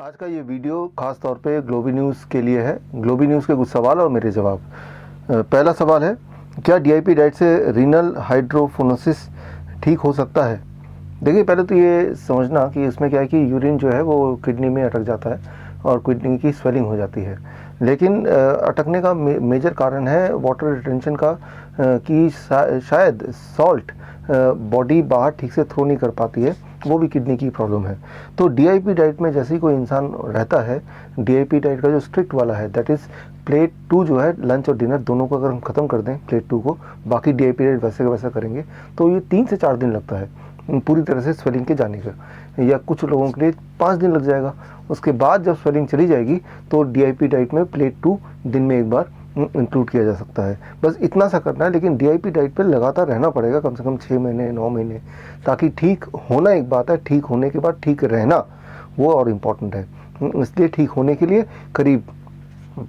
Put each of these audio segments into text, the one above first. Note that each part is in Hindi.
आज का ये वीडियो खास तौर पे ग्लोबी न्यूज़ के लिए है। ग्लोबी न्यूज़ के कुछ सवाल और मेरे जवाब। पहला सवाल है, क्या डीआईपी डाइट से रीनल हाइड्रोफोनोसिस ठीक हो सकता है? देखिए, पहले तो ये समझना कि इसमें क्या है कि यूरिन जो है वो किडनी में अटक जाता है और किडनी की स्वेलिंग हो जाती है। लेकिन अटकने का मेजर कारण है वाटर रिटेंशन का, कि शायद सॉल्ट बॉडी बाहर ठीक से थ्रो नहीं कर पाती है, वो भी किडनी की प्रॉब्लम है। तो डीआईपी डाइट में जैसे ही कोई इंसान रहता है, डीआईपी डाइट का जो स्ट्रिक्ट वाला है, दैट इज़ प्लेट 2 जो है, लंच और डिनर दोनों को अगर हम ख़त्म कर दें प्लेट 2 को, बाकी डीआईपी डाइट वैसे का वैसा करेंगे, तो ये 3 से 4 दिन लगता है पूरी तरह से स्वेलिंग के जाने का, या कुछ लोगों के लिए 5 दिन लग जाएगा। उसके बाद जब स्वेलिंग चली जाएगी तो डीआईपी डाइट में प्लेट 2 दिन में एक बार इंक्लूड किया जा सकता है। बस इतना सा करना है, लेकिन डीआईपी डाइट पे लगातार रहना पड़ेगा, कम से कम 6 महीने 9 महीने, ताकि ठीक होना एक बात है, ठीक होने के बाद ठीक रहना वो और इम्पॉर्टेंट है। इसलिए ठीक होने के लिए करीब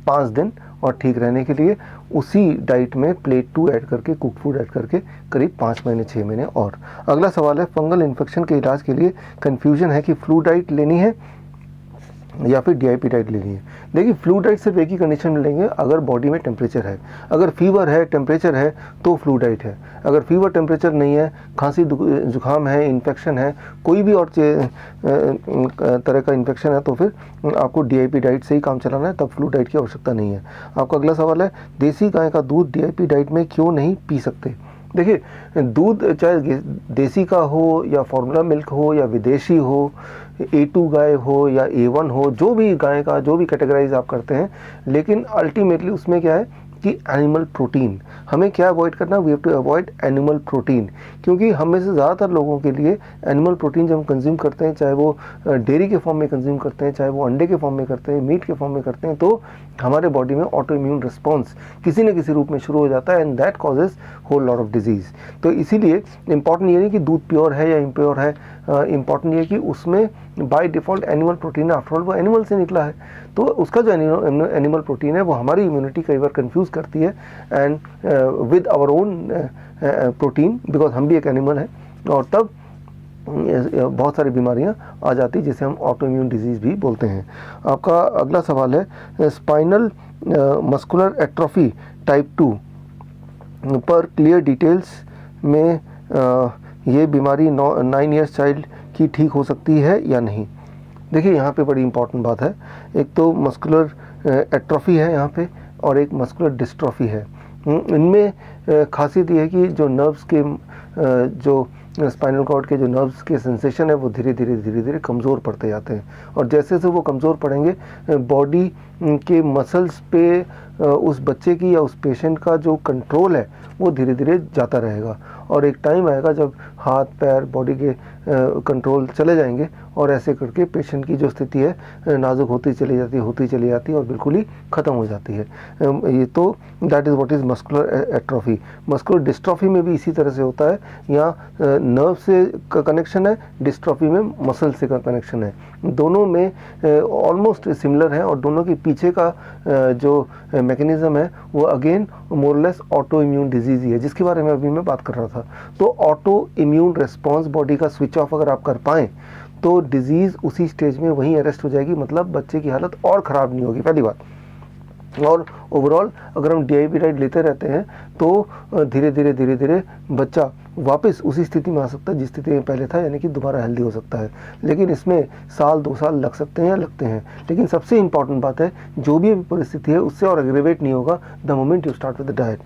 5 दिन और ठीक रहने के लिए उसी डाइट में प्लेट 2 ऐड करके, कुक फूड ऐड करके करीब 5 महीने 6 महीने और। अगला सवाल है, फंगल इन्फेक्शन के इलाज के लिए कन्फ्यूजन है कि फ्लू डाइट लेनी है या फिर डीआईपी डाइट लेनी है। देखिए, फ्लू डाइट सिर्फ एक ही कंडीशन में लेंगे, अगर बॉडी में टेम्परेचर है। अगर फीवर है, टेम्परेचर है, तो फ्लू डाइट है। अगर फीवर टेम्परेचर नहीं है, खांसी जुकाम है, इन्फेक्शन है, कोई भी और तरह का इन्फेक्शन है, तो फिर आपको डीआईपी डाइट से ही काम चलाना है, तब फ्लू डाइट की आवश्यकता नहीं है। आपका अगला सवाल है, देसी गाय का दूध डीआईपी डाइट में क्यों नहीं पी सकते? देखिए, दूध चाहे देसी का हो या फॉर्मूला मिल्क हो या विदेशी हो, A2 गाय हो या A1 हो, जो भी गाय का जो भी कैटेगराइज आप करते हैं, लेकिन अल्टीमेटली उसमें क्या है कि एनिमल प्रोटीन हमें क्या अवॉइड करना, we have to avoid animal protein. क्योंकि हम में से ज़्यादातर लोगों के लिए एनिमल प्रोटीन जब हम कंज्यूम करते हैं, चाहे वो डेयरी के फॉर्म में कंज्यूम करते हैं, चाहे वो अंडे के फॉर्म में करते हैं, मीट के फॉर्म में करते हैं, तो हमारे बॉडी में ऑटो इम्यून रिस्पॉन्स किसी न किसी रूप में शुरू हो जाता है, and that causes whole lot of disease. तो इसीलिए इंपॉर्टेंट ये नहीं कि दूध प्योर है या इम्प्योर है, इंपॉर्टेंट ये कि उसमें बाय डिफ़ॉल्ट एनिमल प्रोटीन है, आफ्टर ऑल वो एनिमल से निकला है, तो उसका जो एनिमल प्रोटीन है वो हमारी इम्यूनिटी कई बार कंफ्यूज करती है and with our own protein, because हम भी एक एनिमल हैं, और तब बहुत सारी बीमारियां आ जाती है, जिसे हम ऑटो इम्यून डिजीज़ भी बोलते हैं। आपका अगला सवाल है, स्पाइनल मस्कुलर एट्रोफी टाइप 2 पर क्लियर डिटेल्स में ये बीमारी 9 ईयर्स चाइल्ड की ठीक हो सकती है या नहीं? देखिए, यहाँ पे बड़ी इंपॉर्टेंट बात है। एक तो मस्कुलर एट्रोफी है यहाँ पे, और एक मस्कुलर डिस्ट्रॉफी है। इनमें खासियत ये है कि जो नर्व्स के जो स्पाइनल कॉर्ड के जो नर्व्स के सेंसेशन है वो धीरे धीरे कमज़ोर पड़ते जाते हैं, और जैसे जैसे वो कमज़ोर पड़ेंगे, बॉडी के मसल्स पे उस बच्चे की या उस पेशेंट का जो कंट्रोल है वो धीरे धीरे जाता रहेगा, और एक टाइम आएगा जब हाथ पैर बॉडी के कंट्रोल चले जाएंगे, और ऐसे करके पेशेंट की जो स्थिति है नाजुक होती चली जाती और बिल्कुल ही ख़त्म हो जाती है। ये तो that is what is muscular atrophy. Muscular dystrophy में भी इसी तरह से होता है, यहाँ नर्व से का कनेक्शन है, डिस्ट्रॉफी में मसल से का कनेक्शन है। दोनों में ऑलमोस्ट सिमिलर है, और दोनों के पीछे का जो मैकेनिज्म है वो अगेन मोरलेस ऑटो इम्यून डिजीज़ ही है, जिसके बारे में अभी मैं बात कर रहा था। तो ऑटो इम्यून रिस्पॉन्स बॉडी का स्विच ऑफ अगर आप कर पाएँ तो डिजीज़ उसी स्टेज में वहीं अरेस्ट हो जाएगी, मतलब बच्चे की हालत और ख़राब नहीं होगी, पहली बात। और ओवरऑल अगर हम डीआईपी डाइट लेते रहते हैं तो धीरे धीरे बच्चा वापस उसी स्थिति में आ सकता है जिस स्थिति में पहले था, यानी कि दोबारा हेल्दी हो सकता है। लेकिन इसमें साल 2 साल लग सकते हैं या लगते हैं, लेकिन सबसे इम्पॉर्टेंट बात है, जो भी परिस्थिति है उससे और एग्रेवेट नहीं होगा the moment you start with the diet.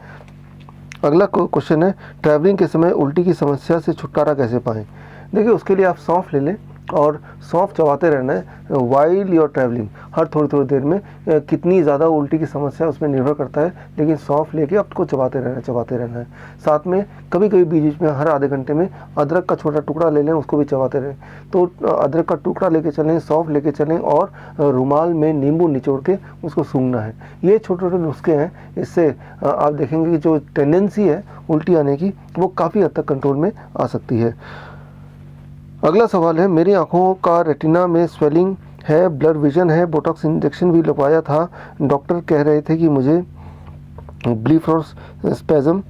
अगला क्वेश्चन है, ट्रैवलिंग के समय उल्टी की समस्या से छुटकारा कैसे पाएँ? देखिए, उसके लिए आप सौंफ ले लें, और सौंफ चबाते रहना है वाइल यूर ट्रैवलिंग। हर थोड़ी देर में कितनी ज़्यादा उल्टी की समस्या उसमें निर्भर करता है, लेकिन सौंफ लेके आपको चबाते रहना है। साथ में कभी बीच में हर आधे घंटे में अदरक का छोटा टुकड़ा ले लें, उसको भी चबाते रहें। तो अदरक का टुकड़ा लेके चलें, सौंफ लेके चलें, और रुमाल में नींबू निचोड़ के उसको सूंघना है। ये छोटे नुस्खे हैं, इससे आप देखेंगे कि जो टेंडेंसी है उल्टी आने की वो काफ़ी हद तक कंट्रोल में आ सकती है। अगला सवाल है, मेरी आँखों का रेटिना में स्वेलिंग है, ब्लर विजन है, बोटॉक्स इंजेक्शन भी लगवाया था, डॉक्टर कह रहे थे कि मुझे ब्लीफरोस्पैज्म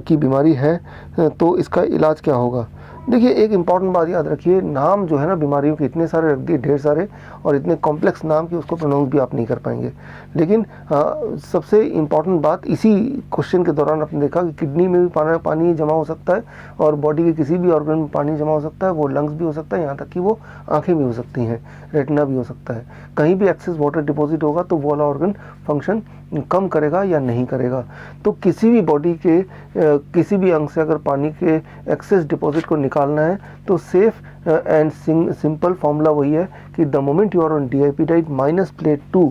की बीमारी है, तो इसका इलाज क्या होगा? देखिए एक इम्पॉर्टेंट बात याद रखिए, नाम जो है ना बीमारियों के इतने सारे रख दिए, ढेर सारे, और इतने कॉम्प्लेक्स नाम कि उसको प्रोनाउंस भी आप नहीं कर पाएंगे। लेकिन सबसे इम्पॉर्टेंट बात इसी क्वेश्चन के दौरान आपने देखा कि किडनी में भी पानी जमा हो सकता है, और बॉडी के किसी भी ऑर्गन में पानी जमा हो सकता है, वो लंग्स भी हो सकता है, यहाँ तक कि वो आँखें भी हो सकती हैं, रेटिना भी हो सकता है। कहीं भी एक्सेस वाटर डिपॉजिट होगा तो वो वाला ऑर्गन फंक्शन कम करेगा या नहीं करेगा। तो किसी भी बॉडी के किसी भी अंग से अगर पानी के एक्सेस डिपॉजिट को निकालना है तो सेफ एंड सिंपल फॉर्मूला वही है कि the moment you are on DIP diet minus plate 2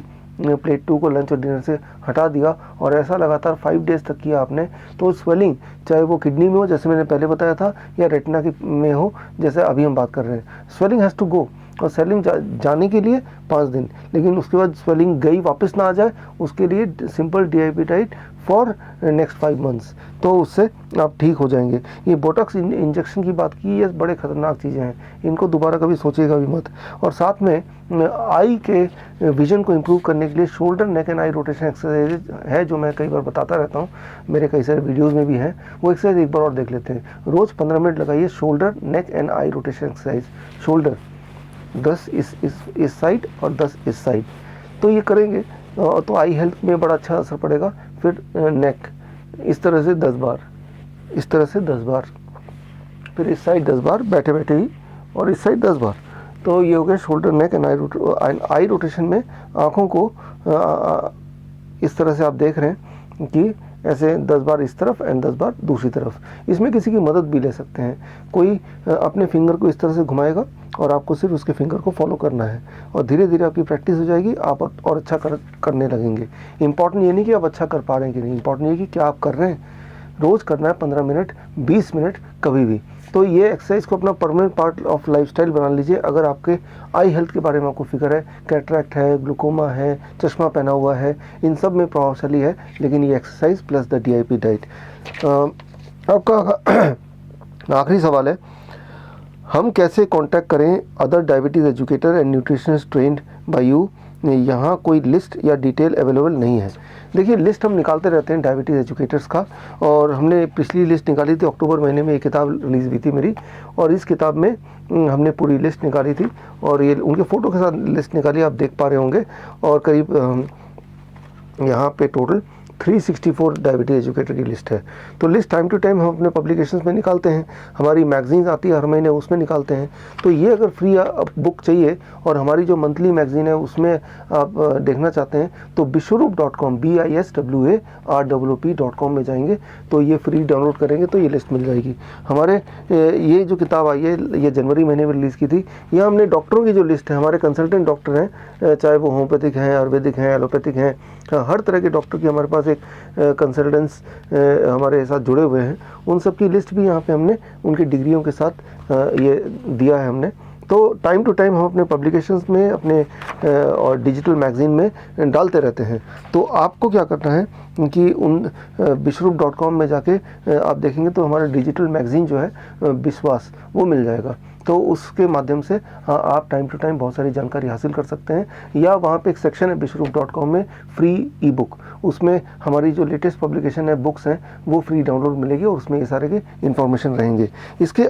को लंच और डिनर से हटा दिया, और ऐसा लगातार 5 डेज तक किया आपने, तो स्वेलिंग चाहे वो किडनी में हो जैसे मैंने पहले बताया था, या रेटिना में हो जैसे अभी हम बात कर रहे हैं, स्वेलिंग हैज़ टू गो। और स्वेलिंग जाने के लिए 5 दिन, लेकिन उसके बाद स्वेलिंग गई वापस ना आ जाए उसके लिए simple DIP diet for next 5 months, तो उससे आप ठीक हो जाएंगे। ये बोटॉक्स इंजेक्शन की बात की, ये बड़े ख़तरनाक चीज़ें हैं, इनको दोबारा कभी सोचिएगा भी मत। और साथ में आई के विजन को इम्प्रूव करने के लिए shoulder neck and I rotation exercise है, जो मैं कई बार बताता रहता हूँ, मेरे कई सारे वीडियोज़ में भी हैं, वो एक्सरसाइज एक बार और देख लेते हैं। रोज़ 15 मिनट लगाइए shoulder neck and I rotation exercise. Shoulder 10 इस साइड और 10 इस साइड, तो ये करेंगे तो आई हेल्थ में बड़ा अच्छा असर पड़ेगा। फिर नेक इस तरह से 10 बार, इस तरह से 10 बार, फिर इस साइड 10 बार बैठे बैठे ही, और इस साइड 10 बार। तो ये हो गया shoulder neck and I rotation में आँखों को इस तरह से आप देख रहे हैं कि ऐसे 10 बार इस तरफ एंड 10 बार दूसरी तरफ। इसमें किसी की मदद भी ले सकते हैं, कोई अपने फिंगर को इस तरह से घुमाएगा और आपको सिर्फ उसके फिंगर को फॉलो करना है, और धीरे धीरे आपकी प्रैक्टिस हो जाएगी, आप और अच्छा करने लगेंगे। इंपॉर्टेंट ये नहीं कि आप अच्छा कर पा रहे हैं कि नहीं, इंपॉर्टेंट ये कि क्या आप कर रहे हैं। रोज़ करना है 15 मिनट, 20 मिनट, कभी भी। तो ये एक्सरसाइज को अपना परमानेंट पार्ट ऑफ लाइफस्टाइल बना लीजिए। अगर आपके आई हेल्थ के बारे में आपको फिक्र है, कैटरैक्ट है, ग्लूकोमा है, चश्मा पहना हुआ है, इन सब में प्रभावशाली है, लेकिन ये exercise plus the DIP diet. आपका आखिरी सवाल है, हम कैसे कांटेक्ट करें other diabetes educator and nutritionist trained by you. यहाँ कोई लिस्ट या डिटेल अवेलेबल नहीं है। देखिए लिस्ट हम निकालते रहते हैं डायबिटीज़ एजुकेटर्स का, और हमने पिछली लिस्ट निकाली थी अक्टूबर महीने में, एक किताब रिलीज़ हुई थी मेरी, और इस किताब में हमने पूरी लिस्ट निकाली थी, और ये उनके फ़ोटो के साथ लिस्ट निकाली, आप देख पा रहे होंगे। और करीब यहाँ पे टोटल 364 डायबिटीज एजुकेटर की लिस्ट है। तो लिस्ट टाइम टू टाइम हम अपने पब्लिकेशंस में निकालते हैं, हमारी मैगजीन्स आती है हर महीने, उसमें निकालते हैं। तो ये अगर फ्री बुक चाहिए और हमारी जो मंथली मैगजीन है उसमें आप देखना चाहते हैं तो biswaroop.com biswaroop.com में जाएंगे तो ये फ्री डाउनलोड करेंगे तो ये लिस्ट मिल जाएगी। हमारे ये जो किताब आई है ये जनवरी महीने में रिलीज़ की थी। यहाँ हमने डॉक्टरों की जो लिस्ट है, हमारे कंसल्टेंट डॉक्टर हैं, चाहे वो होम्योपैथिक हैं, आयुर्वेदिक हैं, एलोपैथिक हैं, हर तरह के डॉक्टर की हमारे पास एक कंसल्टेंट्स हमारे साथ जुड़े हुए हैं। उन सब की लिस्ट भी यहाँ पे हमने उनकी डिग्रियों के साथ ये दिया है हमने। तो टाइम टू टाइम हम अपने पब्लिकेशंस में अपने और डिजिटल मैगजीन में डालते रहते हैं। तो आपको क्या करना है कि उन biswaroop.com में जाके आप देखेंगे तो हमारा डिजिटल मैगजीन जो है विश्वास, वो मिल जाएगा। तो उसके माध्यम से आप टाइम टू टाइम बहुत सारी जानकारी हासिल कर सकते हैं। या वहाँ पे एक सेक्शन है biswaroop.com में फ्री ई बुक, उसमें हमारी जो लेटेस्ट पब्लिकेशन है, बुक्स हैं, वो फ्री डाउनलोड मिलेगी और उसमें ये सारे के इन्फॉर्मेशन रहेंगे। इसके